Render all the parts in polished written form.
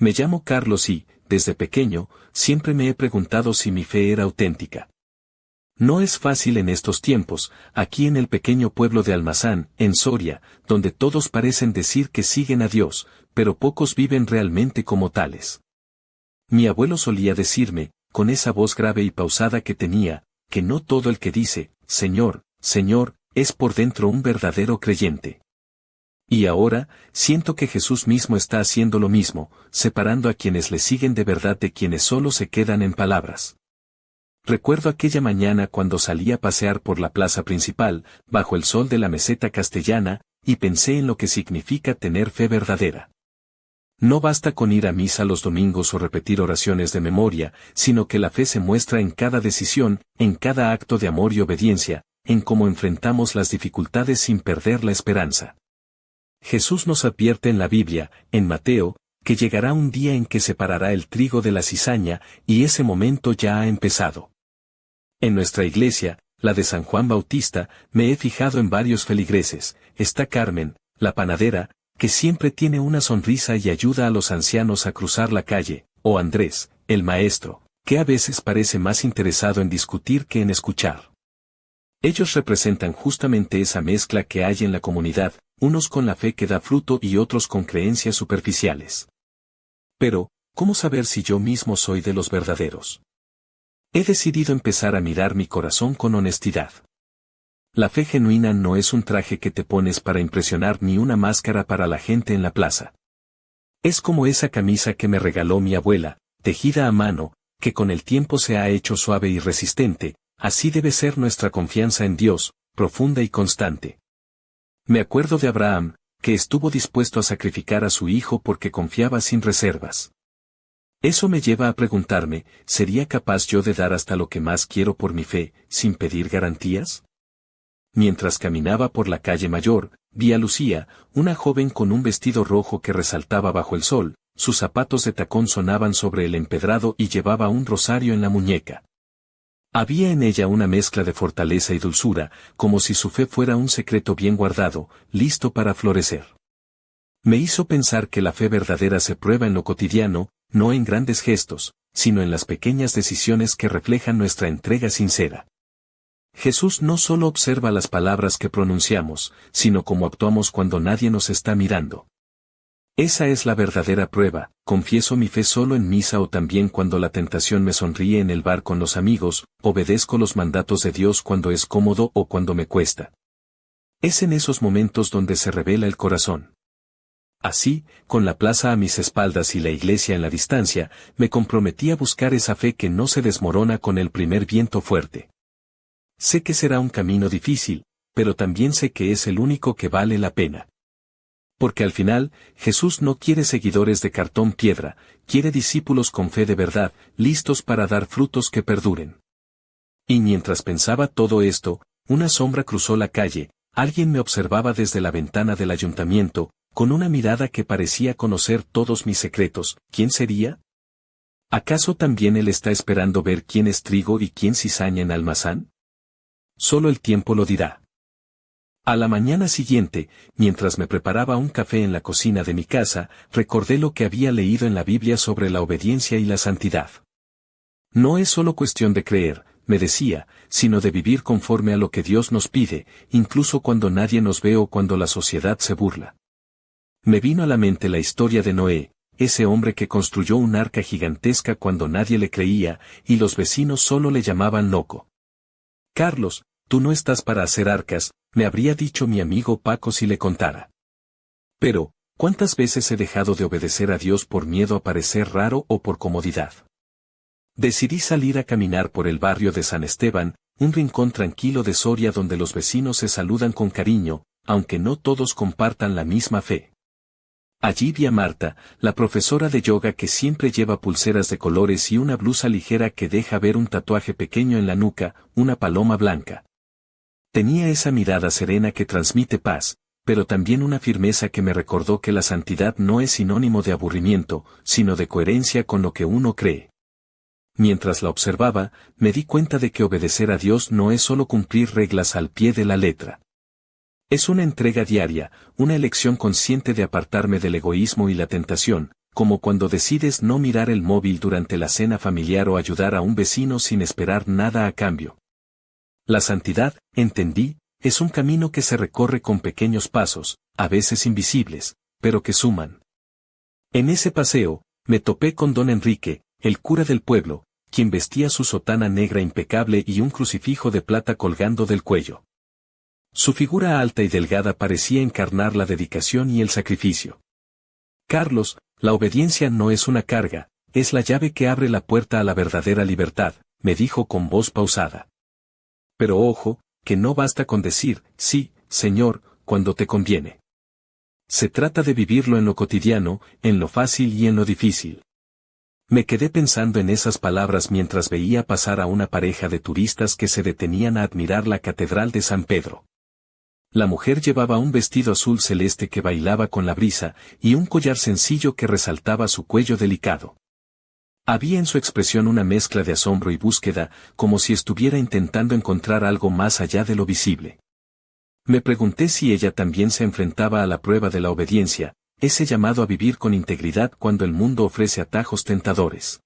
Me llamo Carlos y, desde pequeño, siempre me he preguntado si mi fe era auténtica. No es fácil en estos tiempos, aquí en el pequeño pueblo de Almazán, en Soria, donde todos parecen decir que siguen a Dios, pero pocos viven realmente como tales. Mi abuelo solía decirme, con esa voz grave y pausada que tenía, que no todo el que dice, Señor, Señor, es por dentro un verdadero creyente. Y ahora, siento que Jesús mismo está haciendo lo mismo, separando a quienes le siguen de verdad de quienes solo se quedan en palabras. Recuerdo aquella mañana cuando salí a pasear por la plaza principal, bajo el sol de la meseta castellana, y pensé en lo que significa tener fe verdadera. No basta con ir a misa los domingos o repetir oraciones de memoria, sino que la fe se muestra en cada decisión, en cada acto de amor y obediencia, en cómo enfrentamos las dificultades sin perder la esperanza. Jesús nos advierte en la Biblia, en Mateo, que llegará un día en que separará el trigo de la cizaña, y ese momento ya ha empezado. En nuestra iglesia, la de San Juan Bautista, me he fijado en varios feligreses. Está Carmen, la panadera, que siempre tiene una sonrisa y ayuda a los ancianos a cruzar la calle, o Andrés, el maestro, que a veces parece más interesado en discutir que en escuchar. Ellos representan justamente esa mezcla que hay en la comunidad, unos con la fe que da fruto y otros con creencias superficiales. Pero, ¿cómo saber si yo mismo soy de los verdaderos? He decidido empezar a mirar mi corazón con honestidad. La fe genuina no es un traje que te pones para impresionar ni una máscara para la gente en la plaza. Es como esa camisa que me regaló mi abuela, tejida a mano, que con el tiempo se ha hecho suave y resistente. Así debe ser nuestra confianza en Dios, profunda y constante. Me acuerdo de Abraham, que estuvo dispuesto a sacrificar a su hijo porque confiaba sin reservas. Eso me lleva a preguntarme, ¿sería capaz yo de dar hasta lo que más quiero por mi fe, sin pedir garantías? Mientras caminaba por la calle Mayor, vi a Lucía, una joven con un vestido rojo que resaltaba bajo el sol, sus zapatos de tacón sonaban sobre el empedrado y llevaba un rosario en la muñeca. Había en ella una mezcla de fortaleza y dulzura, como si su fe fuera un secreto bien guardado, listo para florecer. Me hizo pensar que la fe verdadera se prueba en lo cotidiano, no en grandes gestos, sino en las pequeñas decisiones que reflejan nuestra entrega sincera. Jesús no solo observa las palabras que pronunciamos, sino cómo actuamos cuando nadie nos está mirando. Esa es la verdadera prueba. Confieso mi fe solo en misa o también cuando la tentación me sonríe en el bar con los amigos, obedezco los mandatos de Dios cuando es cómodo o cuando me cuesta. Es en esos momentos donde se revela el corazón. Así, con la plaza a mis espaldas y la iglesia en la distancia, me comprometí a buscar esa fe que no se desmorona con el primer viento fuerte. Sé que será un camino difícil, pero también sé que es el único que vale la pena. Porque al final, Jesús no quiere seguidores de cartón piedra, quiere discípulos con fe de verdad, listos para dar frutos que perduren. Y mientras pensaba todo esto, una sombra cruzó la calle, alguien me observaba desde la ventana del ayuntamiento, con una mirada que parecía conocer todos mis secretos. ¿Quién sería? ¿Acaso también él está esperando ver quién es trigo y quién cizaña en Almazán? Solo el tiempo lo dirá. A la mañana siguiente, mientras me preparaba un café en la cocina de mi casa, recordé lo que había leído en la Biblia sobre la obediencia y la santidad. No es solo cuestión de creer, me decía, sino de vivir conforme a lo que Dios nos pide, incluso cuando nadie nos ve o cuando la sociedad se burla. Me vino a la mente la historia de Noé, ese hombre que construyó un arca gigantesca cuando nadie le creía, y los vecinos solo le llamaban loco. Carlos, tú no estás para hacer arcas, me habría dicho mi amigo Paco si le contara. Pero, ¿cuántas veces he dejado de obedecer a Dios por miedo a parecer raro o por comodidad? Decidí salir a caminar por el barrio de San Esteban, un rincón tranquilo de Soria donde los vecinos se saludan con cariño, aunque no todos compartan la misma fe. Allí vi a Marta, la profesora de yoga que siempre lleva pulseras de colores y una blusa ligera que deja ver un tatuaje pequeño en la nuca, una paloma blanca. Tenía esa mirada serena que transmite paz, pero también una firmeza que me recordó que la santidad no es sinónimo de aburrimiento, sino de coherencia con lo que uno cree. Mientras la observaba, me di cuenta de que obedecer a Dios no es solo cumplir reglas al pie de la letra. Es una entrega diaria, una elección consciente de apartarme del egoísmo y la tentación, como cuando decides no mirar el móvil durante la cena familiar o ayudar a un vecino sin esperar nada a cambio. La santidad, entendí, es un camino que se recorre con pequeños pasos, a veces invisibles, pero que suman. En ese paseo, me topé con don Enrique, el cura del pueblo, quien vestía su sotana negra impecable y un crucifijo de plata colgando del cuello. Su figura alta y delgada parecía encarnar la dedicación y el sacrificio. Carlos, la obediencia no es una carga, es la llave que abre la puerta a la verdadera libertad, me dijo con voz pausada. Pero ojo, que no basta con decir, sí, Señor, cuando te conviene. Se trata de vivirlo en lo cotidiano, en lo fácil y en lo difícil. Me quedé pensando en esas palabras mientras veía pasar a una pareja de turistas que se detenían a admirar la Catedral de San Pedro. La mujer llevaba un vestido azul celeste que bailaba con la brisa, y un collar sencillo que resaltaba su cuello delicado. Había en su expresión una mezcla de asombro y búsqueda, como si estuviera intentando encontrar algo más allá de lo visible. Me pregunté si ella también se enfrentaba a la prueba de la obediencia, ese llamado a vivir con integridad cuando el mundo ofrece atajos tentadores.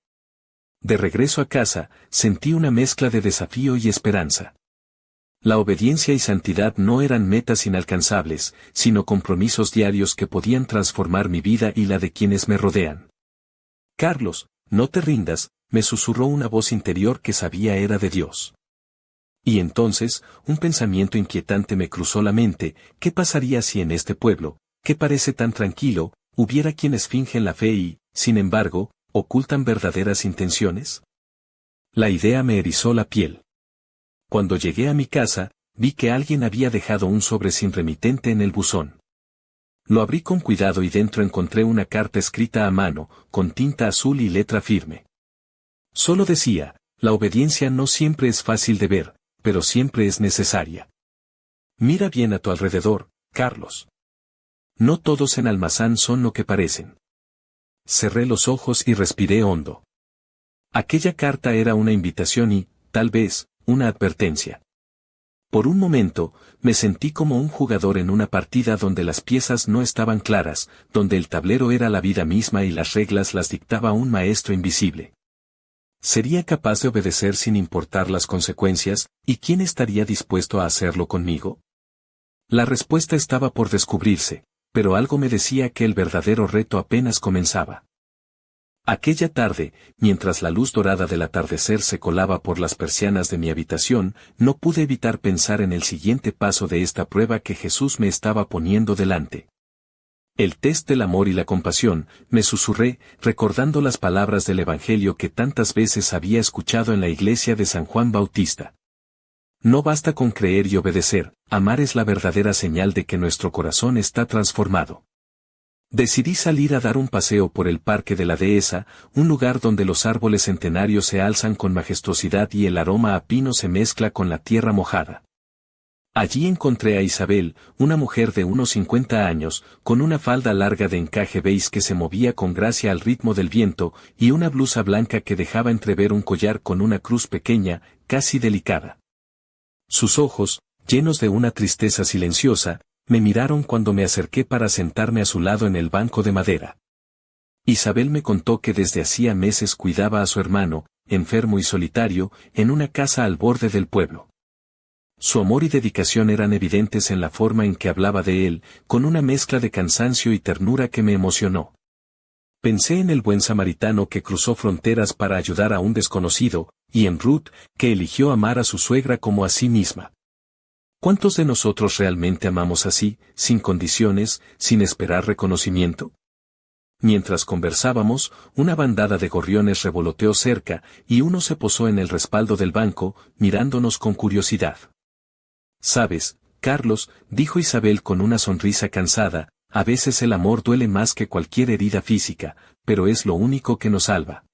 De regreso a casa, sentí una mezcla de desafío y esperanza. La obediencia y santidad no eran metas inalcanzables, sino compromisos diarios que podían transformar mi vida y la de quienes me rodean. Carlos, no te rindas, me susurró una voz interior que sabía era de Dios. Y entonces, un pensamiento inquietante me cruzó la mente, ¿qué pasaría si en este pueblo, que parece tan tranquilo, hubiera quienes fingen la fe y, sin embargo, ocultan verdaderas intenciones? La idea me erizó la piel. Cuando llegué a mi casa, vi que alguien había dejado un sobre sin remitente en el buzón. Lo abrí con cuidado y dentro encontré una carta escrita a mano, con tinta azul y letra firme. Solo decía, la obediencia no siempre es fácil de ver, pero siempre es necesaria. Mira bien a tu alrededor, Carlos. No todos en Almazán son lo que parecen. Cerré los ojos y respiré hondo. Aquella carta era una invitación y, tal vez, una advertencia. Por un momento, me sentí como un jugador en una partida donde las piezas no estaban claras, donde el tablero era la vida misma y las reglas las dictaba un maestro invisible. ¿Sería capaz de obedecer sin importar las consecuencias, y quién estaría dispuesto a hacerlo conmigo? La respuesta estaba por descubrirse, pero algo me decía que el verdadero reto apenas comenzaba. Aquella tarde, mientras la luz dorada del atardecer se colaba por las persianas de mi habitación, no pude evitar pensar en el siguiente paso de esta prueba que Jesús me estaba poniendo delante. El test del amor y la compasión, me susurré, recordando las palabras del Evangelio que tantas veces había escuchado en la iglesia de San Juan Bautista. No basta con creer y obedecer, amar es la verdadera señal de que nuestro corazón está transformado. Decidí salir a dar un paseo por el Parque de la Dehesa, un lugar donde los árboles centenarios se alzan con majestuosidad y el aroma a pino se mezcla con la tierra mojada. Allí encontré a Isabel, una mujer de unos 50 años, con una falda larga de encaje beige que se movía con gracia al ritmo del viento, y una blusa blanca que dejaba entrever un collar con una cruz pequeña, casi delicada. Sus ojos, llenos de una tristeza silenciosa, me miraron cuando me acerqué para sentarme a su lado en el banco de madera. Isabel me contó que desde hacía meses cuidaba a su hermano, enfermo y solitario, en una casa al borde del pueblo. Su amor y dedicación eran evidentes en la forma en que hablaba de él, con una mezcla de cansancio y ternura que me emocionó. Pensé en el buen samaritano que cruzó fronteras para ayudar a un desconocido, y en Ruth, que eligió amar a su suegra como a sí misma. ¿Cuántos de nosotros realmente amamos así, sin condiciones, sin esperar reconocimiento? Mientras conversábamos, una bandada de gorriones revoloteó cerca, y uno se posó en el respaldo del banco, mirándonos con curiosidad. «Sabes, Carlos», dijo Isabel con una sonrisa cansada, «a veces el amor duele más que cualquier herida física, pero es lo único que nos salva».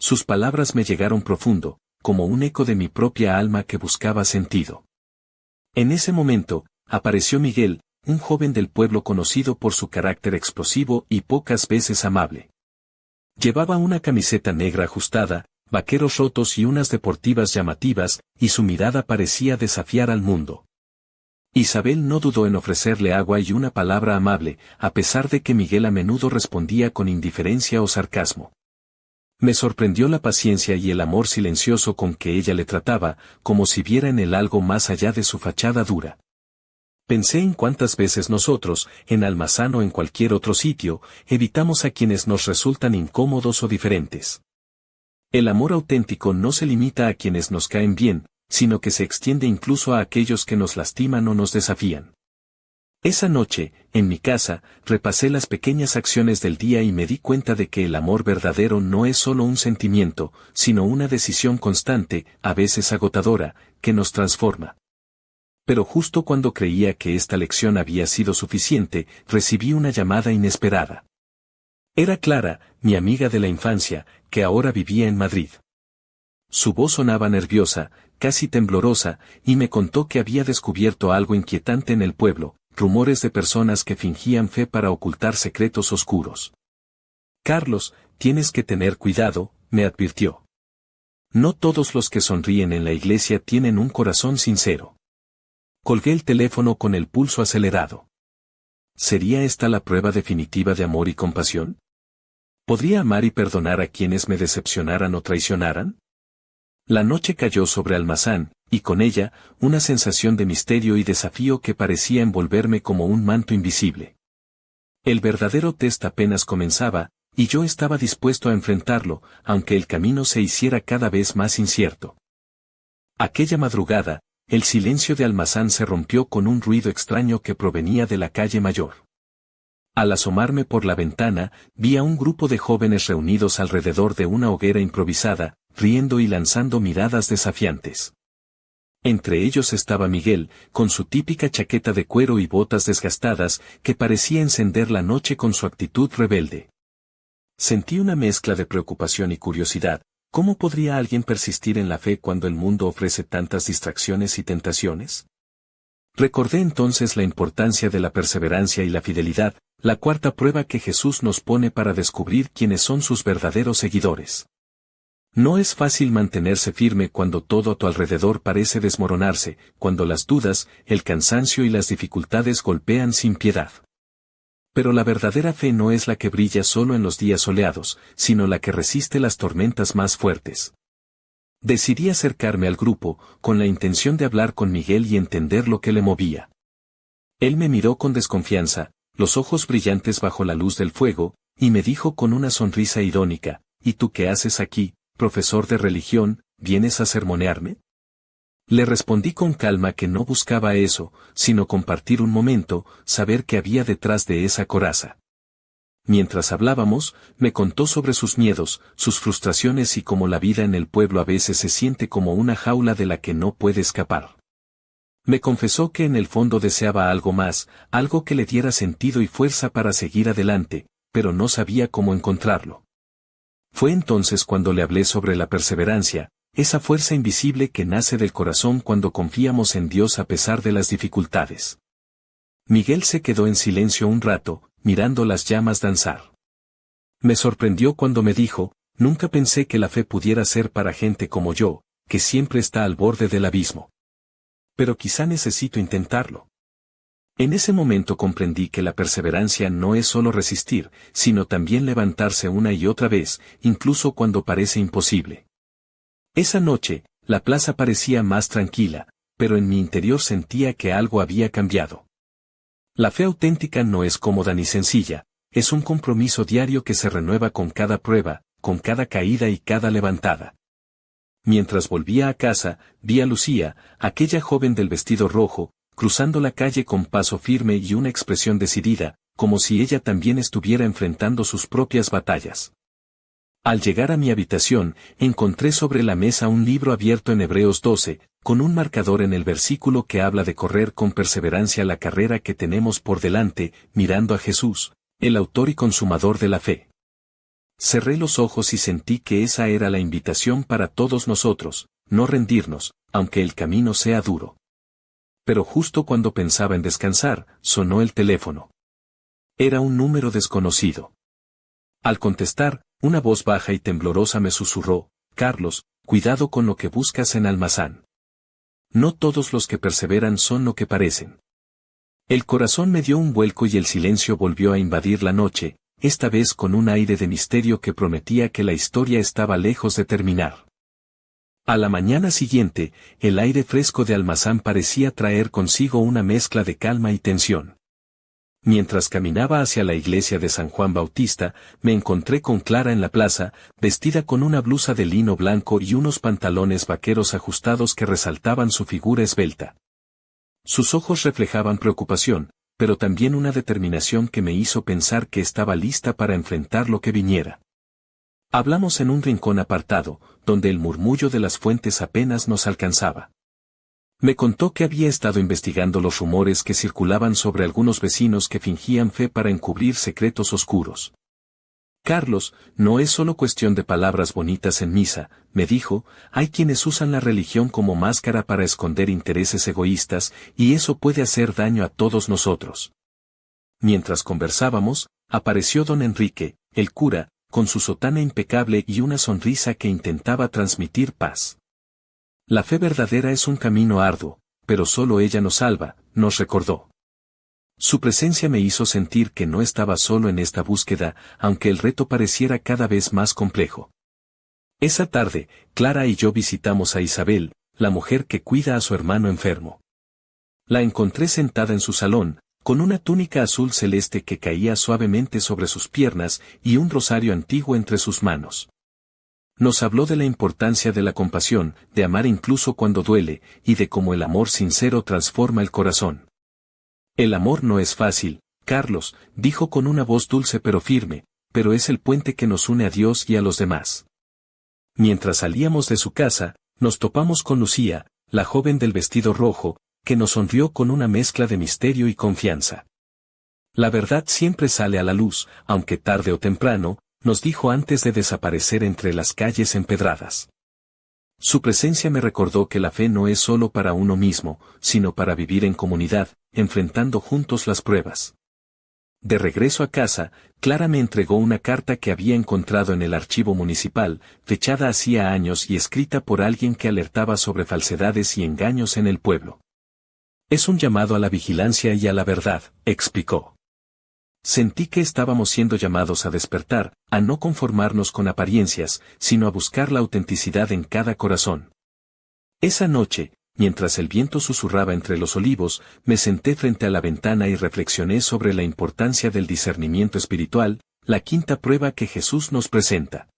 Sus palabras me llegaron profundo, como un eco de mi propia alma que buscaba sentido. En ese momento, apareció Miguel, un joven del pueblo conocido por su carácter explosivo y pocas veces amable. Llevaba una camiseta negra ajustada, vaqueros rotos y unas deportivas llamativas, y su mirada parecía desafiar al mundo. Isabel no dudó en ofrecerle agua y una palabra amable, a pesar de que Miguel a menudo respondía con indiferencia o sarcasmo. Me sorprendió la paciencia y el amor silencioso con que ella le trataba, como si viera en él algo más allá de su fachada dura. Pensé en cuántas veces nosotros, en Almazán o en cualquier otro sitio, evitamos a quienes nos resultan incómodos o diferentes. El amor auténtico no se limita a quienes nos caen bien, sino que se extiende incluso a aquellos que nos lastiman o nos desafían. Esa noche, en mi casa, repasé las pequeñas acciones del día y me di cuenta de que el amor verdadero no es solo un sentimiento, sino una decisión constante, a veces agotadora, que nos transforma. Pero justo cuando creía que esta lección había sido suficiente, recibí una llamada inesperada. Era Clara, mi amiga de la infancia, que ahora vivía en Madrid. Su voz sonaba nerviosa, casi temblorosa, y me contó que había descubierto algo inquietante en el pueblo, rumores de personas que fingían fe para ocultar secretos oscuros. Carlos, tienes que tener cuidado, me advirtió. No todos los que sonríen en la iglesia tienen un corazón sincero. Colgué el teléfono con el pulso acelerado. ¿Sería esta la prueba definitiva de amor y compasión? ¿Podría amar y perdonar a quienes me decepcionaran o traicionaran? La noche cayó sobre Almazán, y con ella, una sensación de misterio y desafío que parecía envolverme como un manto invisible. El verdadero test apenas comenzaba, y yo estaba dispuesto a enfrentarlo, aunque el camino se hiciera cada vez más incierto. Aquella madrugada, el silencio de Almazán se rompió con un ruido extraño que provenía de la calle Mayor. Al asomarme por la ventana, vi a un grupo de jóvenes reunidos alrededor de una hoguera improvisada, riendo y lanzando miradas desafiantes. Entre ellos estaba Miguel, con su típica chaqueta de cuero y botas desgastadas, que parecía encender la noche con su actitud rebelde. Sentí una mezcla de preocupación y curiosidad. ¿Cómo podría alguien persistir en la fe cuando el mundo ofrece tantas distracciones y tentaciones? Recordé entonces la importancia de la perseverancia y la fidelidad, la cuarta prueba que Jesús nos pone para descubrir quiénes son sus verdaderos seguidores. No es fácil mantenerse firme cuando todo a tu alrededor parece desmoronarse, cuando las dudas, el cansancio y las dificultades golpean sin piedad. Pero la verdadera fe no es la que brilla solo en los días soleados, sino la que resiste las tormentas más fuertes. Decidí acercarme al grupo, con la intención de hablar con Miguel y entender lo que le movía. Él me miró con desconfianza, los ojos brillantes bajo la luz del fuego, y me dijo con una sonrisa irónica, ¿y tú qué haces aquí, profesor de religión, vienes a sermonearme? Le respondí con calma que no buscaba eso, sino compartir un momento, saber qué había detrás de esa coraza. Mientras hablábamos, me contó sobre sus miedos, sus frustraciones y cómo la vida en el pueblo a veces se siente como una jaula de la que no puede escapar. Me confesó que en el fondo deseaba algo más, algo que le diera sentido y fuerza para seguir adelante, pero no sabía cómo encontrarlo. Fue entonces cuando le hablé sobre la perseverancia, esa fuerza invisible que nace del corazón cuando confiamos en Dios a pesar de las dificultades. Miguel se quedó en silencio un rato, mirando las llamas danzar. Me sorprendió cuando me dijo, nunca pensé que la fe pudiera ser para gente como yo, que siempre está al borde del abismo. Pero quizá necesito intentarlo. En ese momento comprendí que la perseverancia no es solo resistir, sino también levantarse una y otra vez, incluso cuando parece imposible. Esa noche, la plaza parecía más tranquila, pero en mi interior sentía que algo había cambiado. La fe auténtica no es cómoda ni sencilla, es un compromiso diario que se renueva con cada prueba, con cada caída y cada levantada. Mientras volvía a casa, vi a Lucía, aquella joven del vestido rojo, cruzando la calle con paso firme y una expresión decidida, como si ella también estuviera enfrentando sus propias batallas. Al llegar a mi habitación, encontré sobre la mesa un libro abierto en Hebreos 12, con un marcador en el versículo que habla de correr con perseverancia la carrera que tenemos por delante, mirando a Jesús, el autor y consumador de la fe. Cerré los ojos y sentí que esa era la invitación para todos nosotros, no rendirnos, aunque el camino sea duro. Pero justo cuando pensaba en descansar, sonó el teléfono. Era un número desconocido. Al contestar, una voz baja y temblorosa me susurró, Carlos, cuidado con lo que buscas en Almazán. No todos los que perseveran son lo que parecen. El corazón me dio un vuelco y el silencio volvió a invadir la noche, esta vez con un aire de misterio que prometía que la historia estaba lejos de terminar. A la mañana siguiente, el aire fresco de Almazán parecía traer consigo una mezcla de calma y tensión. Mientras caminaba hacia la iglesia de San Juan Bautista, me encontré con Clara en la plaza, vestida con una blusa de lino blanco y unos pantalones vaqueros ajustados que resaltaban su figura esbelta. Sus ojos reflejaban preocupación, pero también una determinación que me hizo pensar que estaba lista para enfrentar lo que viniera. Hablamos en un rincón apartado, donde el murmullo de las fuentes apenas nos alcanzaba. Me contó que había estado investigando los rumores que circulaban sobre algunos vecinos que fingían fe para encubrir secretos oscuros. Carlos, no es solo cuestión de palabras bonitas en misa, me dijo, hay quienes usan la religión como máscara para esconder intereses egoístas, y eso puede hacer daño a todos nosotros. Mientras conversábamos, apareció don Enrique, el cura, con su sotana impecable y una sonrisa que intentaba transmitir paz. La fe verdadera es un camino arduo, pero solo ella nos salva, nos recordó. Su presencia me hizo sentir que no estaba solo en esta búsqueda, aunque el reto pareciera cada vez más complejo. Esa tarde, Clara y yo visitamos a Isabel, la mujer que cuida a su hermano enfermo. La encontré sentada en su salón, con una túnica azul celeste que caía suavemente sobre sus piernas y un rosario antiguo entre sus manos. Nos habló de la importancia de la compasión, de amar incluso cuando duele, y de cómo el amor sincero transforma el corazón. El amor no es fácil, Carlos, dijo con una voz dulce pero firme, pero es el puente que nos une a Dios y a los demás. Mientras salíamos de su casa, nos topamos con Lucía, la joven del vestido rojo, que nos sonrió con una mezcla de misterio y confianza. La verdad siempre sale a la luz, aunque tarde o temprano, nos dijo antes de desaparecer entre las calles empedradas. Su presencia me recordó que la fe no es solo para uno mismo, sino para vivir en comunidad, enfrentando juntos las pruebas. De regreso a casa, Clara me entregó una carta que había encontrado en el archivo municipal, fechada hacía años y escrita por alguien que alertaba sobre falsedades y engaños en el pueblo. Es un llamado a la vigilancia y a la verdad, explicó. Sentí que estábamos siendo llamados a despertar, a no conformarnos con apariencias, sino a buscar la autenticidad en cada corazón. Esa noche, mientras el viento susurraba entre los olivos, me senté frente a la ventana y reflexioné sobre la importancia del discernimiento espiritual, la quinta prueba que Jesús nos presenta.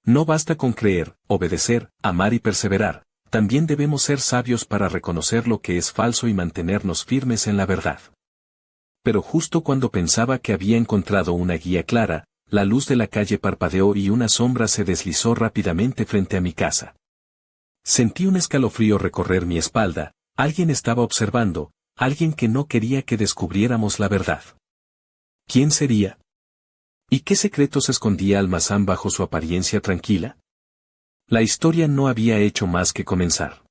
No basta con creer, obedecer, amar y perseverar, también debemos ser sabios para reconocer lo que es falso y mantenernos firmes en la verdad. Pero justo cuando pensaba que había encontrado una guía clara, la luz de la calle parpadeó y una sombra se deslizó rápidamente frente a mi casa. Sentí un escalofrío recorrer mi espalda, alguien estaba observando, alguien que no quería que descubriéramos la verdad. ¿Quién sería? ¿Y qué secretos escondía Almazán bajo su apariencia tranquila? La historia no había hecho más que comenzar.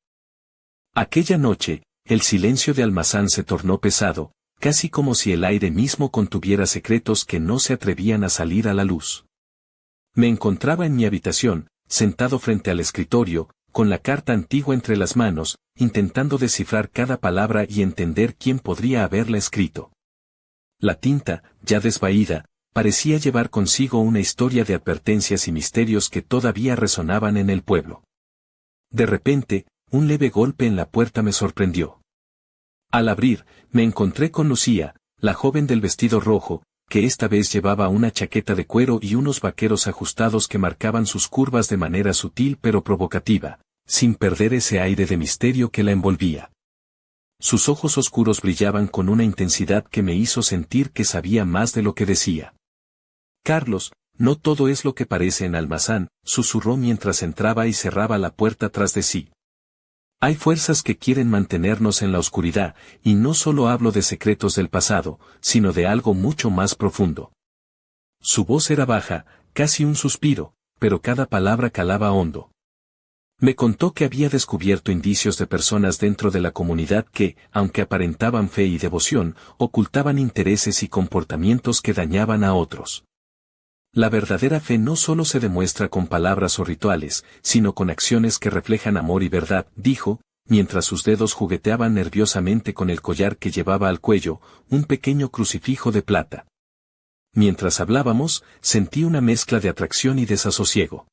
Aquella noche, el silencio de Almazán se tornó pesado, casi como si el aire mismo contuviera secretos que no se atrevían a salir a la luz. Me encontraba en mi habitación, sentado frente al escritorio, con la carta antigua entre las manos, intentando descifrar cada palabra y entender quién podría haberla escrito. La tinta, ya desvaída, parecía llevar consigo una historia de advertencias y misterios que todavía resonaban en el pueblo. De repente, un leve golpe en la puerta me sorprendió. Al abrir, me encontré con Lucía, la joven del vestido rojo, que esta vez llevaba una chaqueta de cuero y unos vaqueros ajustados que marcaban sus curvas de manera sutil pero provocativa, sin perder ese aire de misterio que la envolvía. Sus ojos oscuros brillaban con una intensidad que me hizo sentir que sabía más de lo que decía. Carlos, no todo es lo que parece en Almazán, susurró mientras entraba y cerraba la puerta tras de sí. Hay fuerzas que quieren mantenernos en la oscuridad, y no solo hablo de secretos del pasado, sino de algo mucho más profundo. Su voz era baja, casi un suspiro, pero cada palabra calaba hondo. Me contó que había descubierto indicios de personas dentro de la comunidad que, aunque aparentaban fe y devoción, ocultaban intereses y comportamientos que dañaban a otros. La verdadera fe no solo se demuestra con palabras o rituales, sino con acciones que reflejan amor y verdad, dijo, mientras sus dedos jugueteaban nerviosamente con el collar que llevaba al cuello, un pequeño crucifijo de plata. Mientras hablábamos, sentí una mezcla de atracción y desasosiego.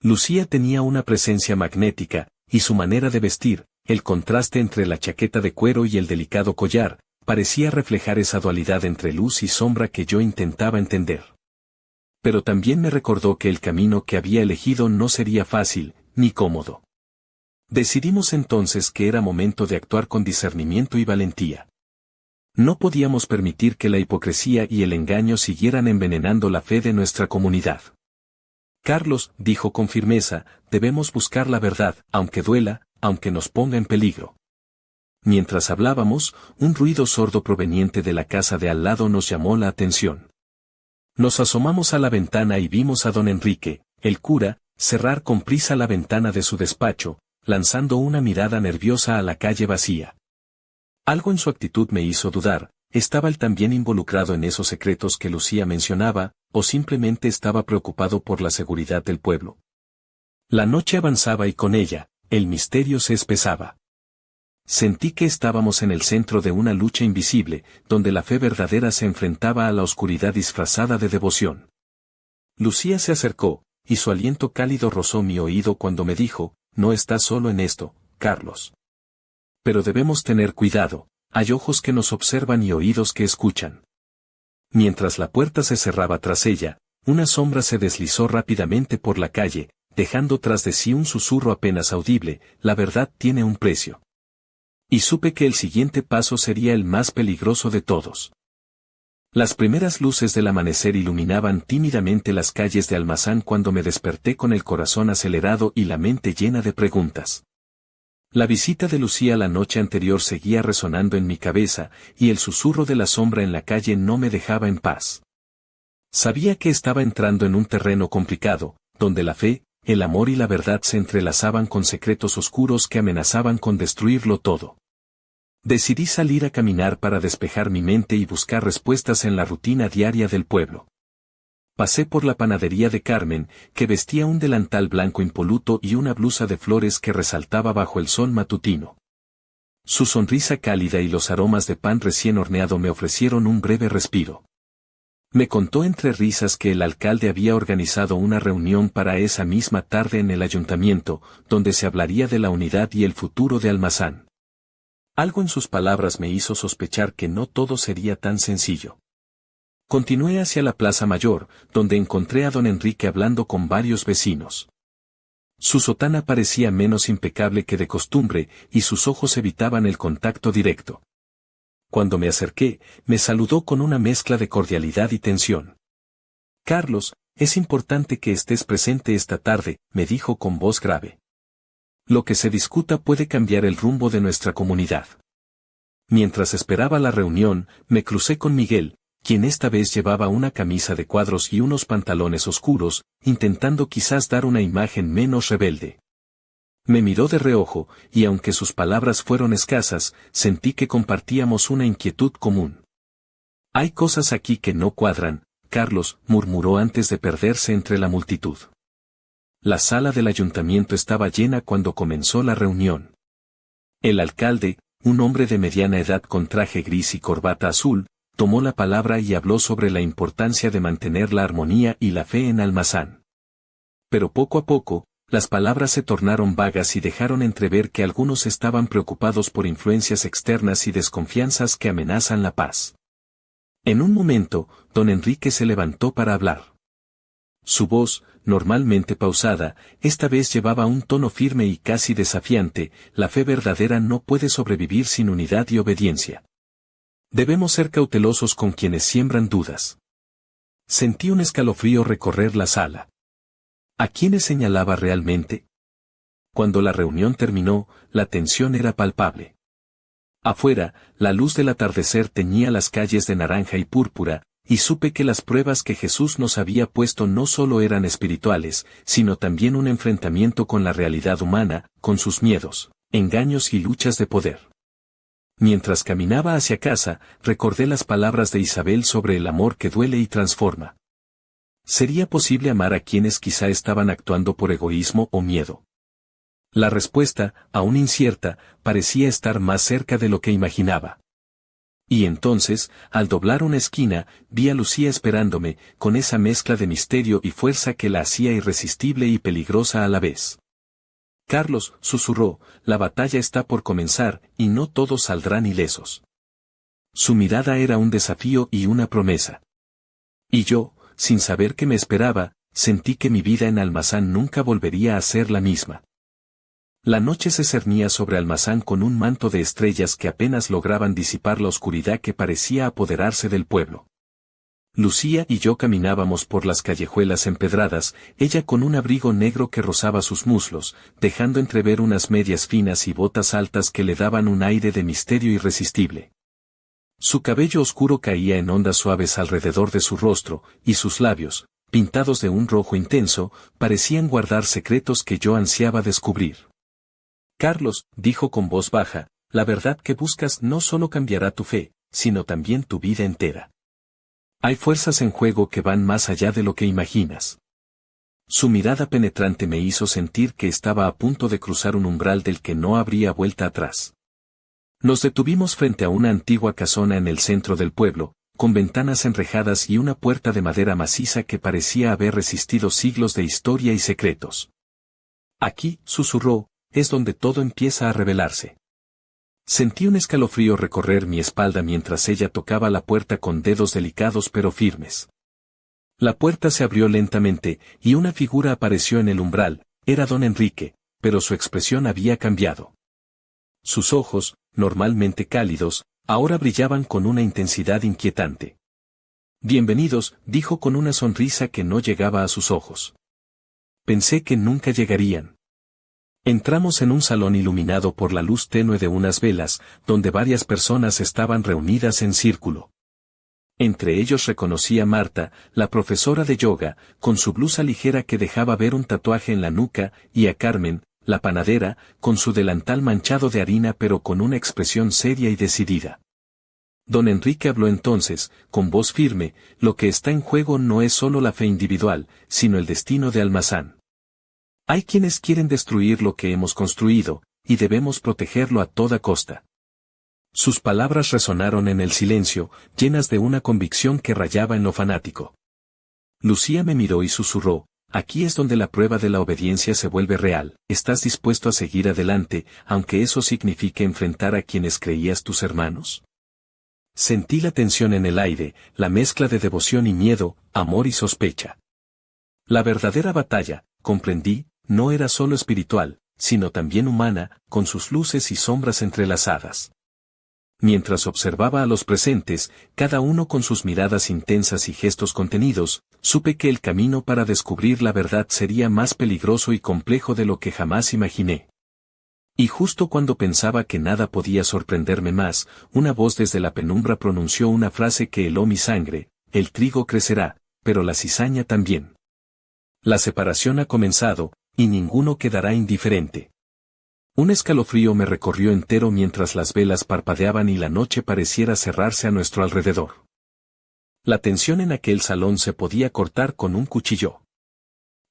Lucía tenía una presencia magnética, y su manera de vestir, el contraste entre la chaqueta de cuero y el delicado collar, parecía reflejar esa dualidad entre luz y sombra que yo intentaba entender. Pero también me recordó que el camino que había elegido no sería fácil, ni cómodo. Decidimos entonces que era momento de actuar con discernimiento y valentía. No podíamos permitir que la hipocresía y el engaño siguieran envenenando la fe de nuestra comunidad. Carlos, dijo con firmeza, debemos buscar la verdad, aunque duela, aunque nos ponga en peligro. Mientras hablábamos, un ruido sordo proveniente de la casa de al lado nos llamó la atención. Nos asomamos a la ventana y vimos a don Enrique, el cura, cerrar con prisa la ventana de su despacho, lanzando una mirada nerviosa a la calle vacía. Algo en su actitud me hizo dudar, ¿estaba él también involucrado en esos secretos que Lucía mencionaba, o simplemente estaba preocupado por la seguridad del pueblo? La noche avanzaba y con ella, el misterio se espesaba. Sentí que estábamos en el centro de una lucha invisible, donde la fe verdadera se enfrentaba a la oscuridad disfrazada de devoción. Lucía se acercó, y su aliento cálido rozó mi oído cuando me dijo, no estás solo en esto, Carlos. Pero debemos tener cuidado, hay ojos que nos observan y oídos que escuchan. Mientras la puerta se cerraba tras ella, una sombra se deslizó rápidamente por la calle, dejando tras de sí un susurro apenas audible, la verdad tiene un precio. Y supe que el siguiente paso sería el más peligroso de todos. Las primeras luces del amanecer iluminaban tímidamente las calles de Almazán cuando me desperté con el corazón acelerado y la mente llena de preguntas. La visita de Lucía la noche anterior seguía resonando en mi cabeza, y el susurro de la sombra en la calle no me dejaba en paz. Sabía que estaba entrando en un terreno complicado, donde la fe, el amor y la verdad se entrelazaban con secretos oscuros que amenazaban con destruirlo todo. Decidí salir a caminar para despejar mi mente y buscar respuestas en la rutina diaria del pueblo. Pasé por la panadería de Carmen, que vestía un delantal blanco impoluto y una blusa de flores que resaltaba bajo el sol matutino. Su sonrisa cálida y los aromas de pan recién horneado me ofrecieron un breve respiro. Me contó entre risas que el alcalde había organizado una reunión para esa misma tarde en el ayuntamiento, donde se hablaría de la unidad y el futuro de Almazán. Algo en sus palabras me hizo sospechar que no todo sería tan sencillo. Continué hacia la Plaza Mayor, donde encontré a don Enrique hablando con varios vecinos. Su sotana parecía menos impecable que de costumbre, y sus ojos evitaban el contacto directo. Cuando me acerqué, me saludó con una mezcla de cordialidad y tensión. Carlos, es importante que estés presente esta tarde, me dijo con voz grave. Lo que se discuta puede cambiar el rumbo de nuestra comunidad. Mientras esperaba la reunión, me crucé con Miguel, quien esta vez llevaba una camisa de cuadros y unos pantalones oscuros, intentando quizás dar una imagen menos rebelde. Me miró de reojo, y aunque sus palabras fueron escasas, sentí que compartíamos una inquietud común. Hay cosas aquí que no cuadran, Carlos, murmuró antes de perderse entre la multitud. La sala del ayuntamiento estaba llena cuando comenzó la reunión. El alcalde, un hombre de mediana edad con traje gris y corbata azul, tomó la palabra y habló sobre la importancia de mantener la armonía y la fe en Almazán. Pero poco a poco, las palabras se tornaron vagas y dejaron entrever que algunos estaban preocupados por influencias externas y desconfianzas que amenazan la paz. En un momento, don Enrique se levantó para hablar. Su voz, normalmente pausada, esta vez llevaba un tono firme y casi desafiante, la fe verdadera no puede sobrevivir sin unidad y obediencia. Debemos ser cautelosos con quienes siembran dudas. Sentí un escalofrío recorrer la sala. ¿A quiénes señalaba realmente? Cuando la reunión terminó, la tensión era palpable. Afuera, la luz del atardecer teñía las calles de naranja y púrpura, y supe que las pruebas que Jesús nos había puesto no solo eran espirituales, sino también un enfrentamiento con la realidad humana, con sus miedos, engaños y luchas de poder. Mientras caminaba hacia casa, recordé las palabras de Isabel sobre el amor que duele y transforma. ¿Sería posible amar a quienes quizá estaban actuando por egoísmo o miedo? La respuesta, aún incierta, parecía estar más cerca de lo que imaginaba. Y entonces, al doblar una esquina, vi a Lucía esperándome, con esa mezcla de misterio y fuerza que la hacía irresistible y peligrosa a la vez. Carlos, susurró, la batalla está por comenzar, y no todos saldrán ilesos. Su mirada era un desafío y una promesa. Y yo, sin saber qué me esperaba, sentí que mi vida en Almazán nunca volvería a ser la misma. La noche se cernía sobre Almazán con un manto de estrellas que apenas lograban disipar la oscuridad que parecía apoderarse del pueblo. Lucía y yo caminábamos por las callejuelas empedradas, ella con un abrigo negro que rozaba sus muslos, dejando entrever unas medias finas y botas altas que le daban un aire de misterio irresistible. Su cabello oscuro caía en ondas suaves alrededor de su rostro, y sus labios, pintados de un rojo intenso, parecían guardar secretos que yo ansiaba descubrir. Carlos, dijo con voz baja, la verdad que buscas no solo cambiará tu fe, sino también tu vida entera. Hay fuerzas en juego que van más allá de lo que imaginas. Su mirada penetrante me hizo sentir que estaba a punto de cruzar un umbral del que no habría vuelta atrás. Nos detuvimos frente a una antigua casona en el centro del pueblo, con ventanas enrejadas y una puerta de madera maciza que parecía haber resistido siglos de historia y secretos. Aquí, susurró, es donde todo empieza a revelarse. Sentí un escalofrío recorrer mi espalda mientras ella tocaba la puerta con dedos delicados pero firmes. La puerta se abrió lentamente, y una figura apareció en el umbral, era don Enrique, pero su expresión había cambiado. Sus ojos, normalmente cálidos, ahora brillaban con una intensidad inquietante. Bienvenidos, dijo con una sonrisa que no llegaba a sus ojos. Pensé que nunca llegarían. Entramos en un salón iluminado por la luz tenue de unas velas, donde varias personas estaban reunidas en círculo. Entre ellos reconocí a Marta, la profesora de yoga, con su blusa ligera que dejaba ver un tatuaje en la nuca, y a Carmen, la panadera, con su delantal manchado de harina pero con una expresión seria y decidida. Don Enrique habló entonces, con voz firme, lo que está en juego no es solo la fe individual, sino el destino de Almazán. Hay quienes quieren destruir lo que hemos construido, y debemos protegerlo a toda costa. Sus palabras resonaron en el silencio, llenas de una convicción que rayaba en lo fanático. Lucía me miró y susurró, aquí es donde la prueba de la obediencia se vuelve real, ¿estás dispuesto a seguir adelante, aunque eso signifique enfrentar a quienes creías tus hermanos? Sentí la tensión en el aire, la mezcla de devoción y miedo, amor y sospecha. La verdadera batalla, comprendí, no era solo espiritual, sino también humana, con sus luces y sombras entrelazadas. Mientras observaba a los presentes, cada uno con sus miradas intensas y gestos contenidos, supe que el camino para descubrir la verdad sería más peligroso y complejo de lo que jamás imaginé. Y justo cuando pensaba que nada podía sorprenderme más, una voz desde la penumbra pronunció una frase que heló mi sangre, el trigo crecerá, pero la cizaña también. La separación ha comenzado, y ninguno quedará indiferente. Un escalofrío me recorrió entero mientras las velas parpadeaban y la noche pareciera cerrarse a nuestro alrededor. La tensión en aquel salón se podía cortar con un cuchillo.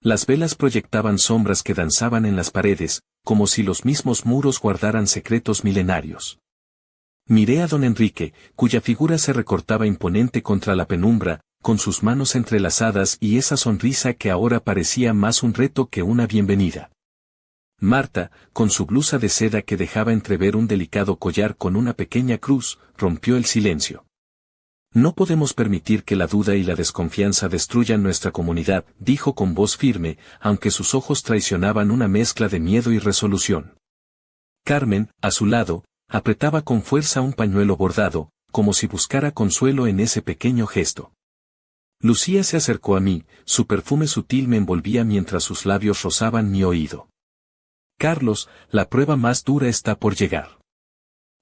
Las velas proyectaban sombras que danzaban en las paredes, como si los mismos muros guardaran secretos milenarios. Miré a don Enrique, cuya figura se recortaba imponente contra la penumbra, con sus manos entrelazadas y esa sonrisa que ahora parecía más un reto que una bienvenida. Marta, con su blusa de seda que dejaba entrever un delicado collar con una pequeña cruz, rompió el silencio. No podemos permitir que la duda y la desconfianza destruyan nuestra comunidad, dijo con voz firme, aunque sus ojos traicionaban una mezcla de miedo y resolución. Carmen, a su lado, apretaba con fuerza un pañuelo bordado, como si buscara consuelo en ese pequeño gesto. Lucía se acercó a mí, su perfume sutil me envolvía mientras sus labios rozaban mi oído. Carlos, la prueba más dura está por llegar.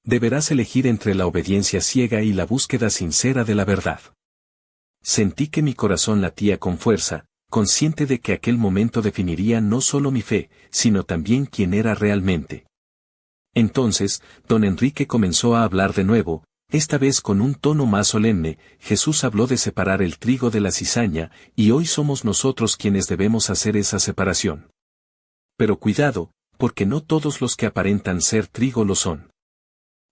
Deberás elegir entre la obediencia ciega y la búsqueda sincera de la verdad. Sentí que mi corazón latía con fuerza, consciente de que aquel momento definiría no solo mi fe, sino también quién era realmente. Entonces, don Enrique comenzó a hablar de nuevo, esta vez con un tono más solemne. Jesús habló de separar el trigo de la cizaña, y hoy somos nosotros quienes debemos hacer esa separación. Pero cuidado, porque no todos los que aparentan ser trigo lo son.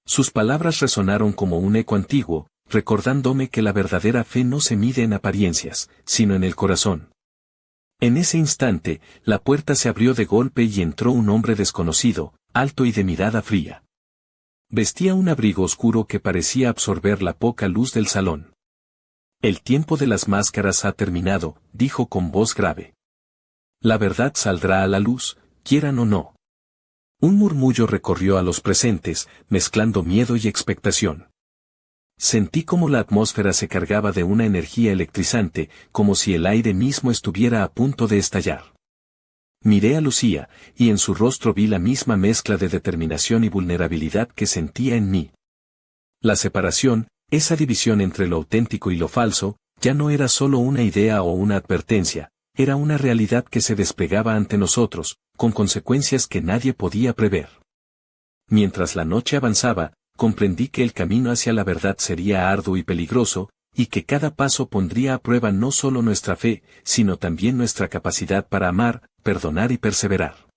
Sus palabras resonaron como un eco antiguo, recordándome que la verdadera fe no se mide en apariencias, sino en el corazón. En ese instante, la puerta se abrió de golpe y entró un hombre desconocido, alto y de mirada fría. Vestía un abrigo oscuro que parecía absorber la poca luz del salón. El tiempo de las máscaras ha terminado, dijo con voz grave. La verdad saldrá a la luz, quieran o no. Un murmullo recorrió a los presentes, mezclando miedo y expectación. Sentí como la atmósfera se cargaba de una energía electrizante, como si el aire mismo estuviera a punto de estallar. Miré a Lucía, y en su rostro vi la misma mezcla de determinación y vulnerabilidad que sentía en mí. La separación, esa división entre lo auténtico y lo falso, ya no era solo una idea o una advertencia, era una realidad que se desplegaba ante nosotros, con consecuencias que nadie podía prever. Mientras la noche avanzaba, comprendí que el camino hacia la verdad sería arduo y peligroso, y que cada paso pondría a prueba no solo nuestra fe, sino también nuestra capacidad para amar, perdonar y perseverar.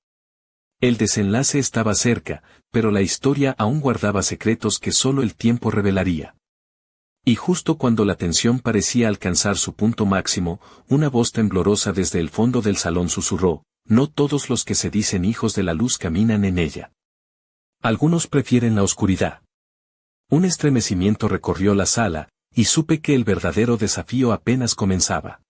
El desenlace estaba cerca, pero la historia aún guardaba secretos que solo el tiempo revelaría. Y justo cuando la tensión parecía alcanzar su punto máximo, una voz temblorosa desde el fondo del salón susurró: no todos los que se dicen hijos de la luz caminan en ella. Algunos prefieren la oscuridad. Un estremecimiento recorrió la sala, y supe que el verdadero desafío apenas comenzaba.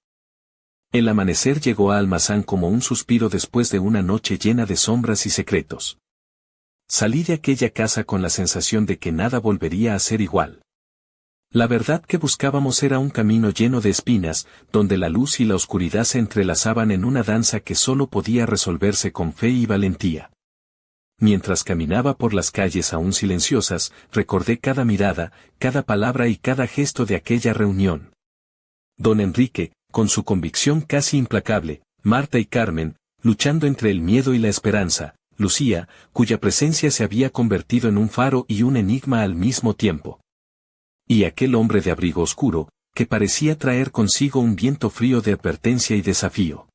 El amanecer llegó a Almazán como un suspiro después de una noche llena de sombras y secretos. Salí de aquella casa con la sensación de que nada volvería a ser igual. La verdad que buscábamos era un camino lleno de espinas, donde la luz y la oscuridad se entrelazaban en una danza que solo podía resolverse con fe y valentía. Mientras caminaba por las calles aún silenciosas, recordé cada mirada, cada palabra y cada gesto de aquella reunión. Don Enrique, con su convicción casi implacable, Marta y Carmen, luchando entre el miedo y la esperanza, Lucía, cuya presencia se había convertido en un faro y un enigma al mismo tiempo. Y aquel hombre de abrigo oscuro, que parecía traer consigo un viento frío de advertencia y desafío.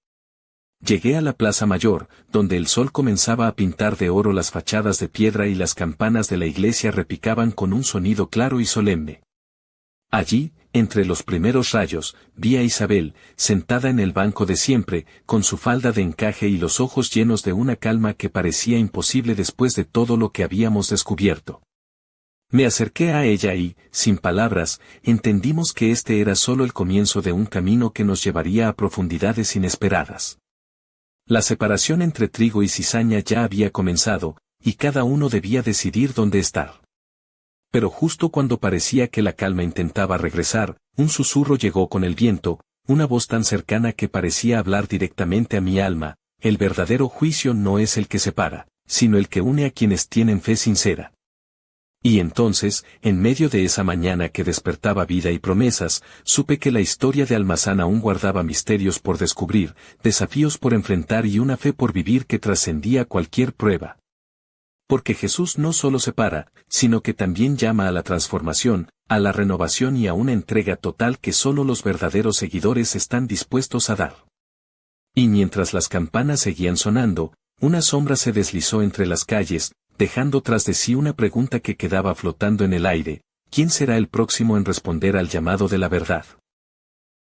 Llegué a la Plaza Mayor, donde el sol comenzaba a pintar de oro las fachadas de piedra y las campanas de la iglesia repicaban con un sonido claro y solemne. Allí, entre los primeros rayos, vi a Isabel, sentada en el banco de siempre, con su falda de encaje y los ojos llenos de una calma que parecía imposible después de todo lo que habíamos descubierto. Me acerqué a ella y, sin palabras, entendimos que este era solo el comienzo de un camino que nos llevaría a profundidades inesperadas. La separación entre trigo y cizaña ya había comenzado, y cada uno debía decidir dónde estar. Pero justo cuando parecía que la calma intentaba regresar, un susurro llegó con el viento, una voz tan cercana que parecía hablar directamente a mi alma: el verdadero juicio no es el que separa, sino el que une a quienes tienen fe sincera. Y entonces, en medio de esa mañana que despertaba vida y promesas, supe que la historia de Almazán aún guardaba misterios por descubrir, desafíos por enfrentar y una fe por vivir que trascendía cualquier prueba. Porque Jesús no solo separa, sino que también llama a la transformación, a la renovación y a una entrega total que solo los verdaderos seguidores están dispuestos a dar. Y mientras las campanas seguían sonando, una sombra se deslizó entre las calles, dejando tras de sí una pregunta que quedaba flotando en el aire: ¿quién será el próximo en responder al llamado de la verdad?